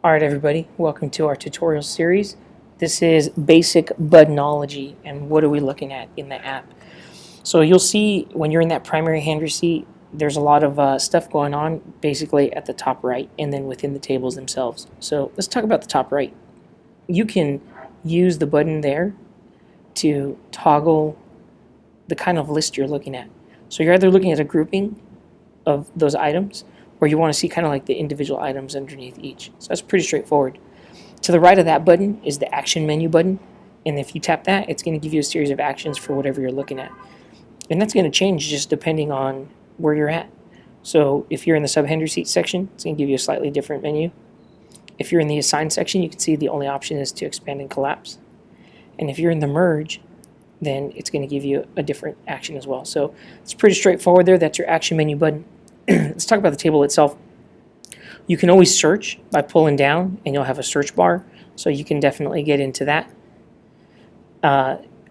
Alright everybody, welcome to our tutorial series. This is basic buttonology, and what are we looking at in the app? So you'll see when you're in that primary hand receipt, there's a lot of stuff going on basically at the top right and then within the tables themselves. So let's talk about the top right. You can use the button there to toggle the kind of list you're looking at. So you're either looking at a grouping of those items, or you want to see kind of like the individual items underneath each. So that's pretty straightforward. To the right of that button is the action menu button, and if you tap that, it's going to give you a series of actions for whatever you're looking at. And that's going to change just depending on where you're at. So if you're in the sub-hand receipt section, it's going to give you a slightly different menu. If you're in the assign section, you can see the only option is to expand and collapse. And if you're in the merge, then it's going to give you a different action as well. So it's pretty straightforward there. That's your action menu button. Let's talk about the table itself. You can always search by pulling down, and you'll have a search bar, so you can definitely get into that.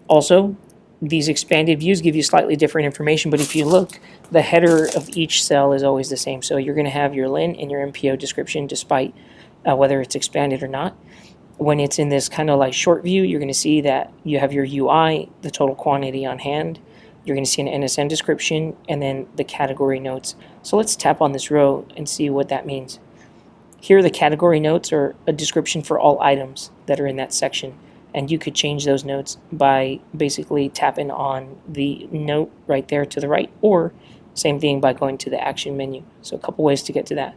Also, these expanded views give you slightly different information, but if you look, the header of each cell is always the same. So you're going to have your LIN and your MPO description despite whether it's expanded or not. When it's in this kind of like short view, you're going to see that you have your UI, the total quantity on hand. You're going to see an NSN description and then the category notes. So let's tap on this row and see what that means. Here the category notes are a description for all items that are in that section, and you could change those notes by basically tapping on the note right there to the right, or same thing by going to the action menu. So a couple ways to get to that.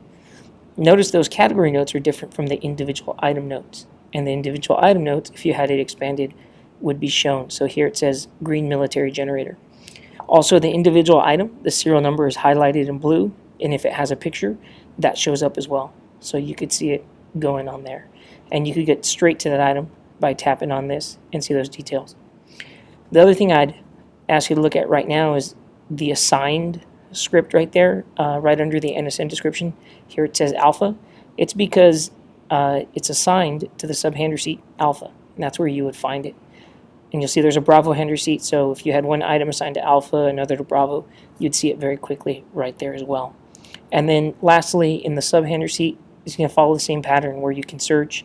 Notice those category notes are different from the individual item notes, and the individual item notes, if you had it expanded, would be shown. So here it says green military generator. Also, the individual item, the serial number is highlighted in blue, and if it has a picture, that shows up as well. So you could see it going on there. And you could get straight to that item by tapping on this and see those details. The other thing I'd ask you to look at right now is the assigned script right there, right under the NSN description. Here it says alpha. It's because it's assigned to the sub-hand receipt alpha, and that's where you would find it. And you'll see there's a Bravo hand receipt, so if you had one item assigned to Alpha, another to Bravo, you'd see it very quickly right there as well. And then lastly, in the sub-hand receipt, it's going to follow the same pattern where you can search,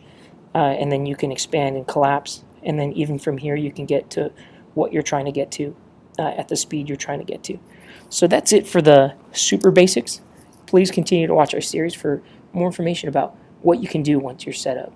and then you can expand and collapse, and then even from here you can get to what you're trying to get to at the speed you're trying to get to. So that's it for the super basics. Please continue to watch our series for more information about what you can do once you're set up.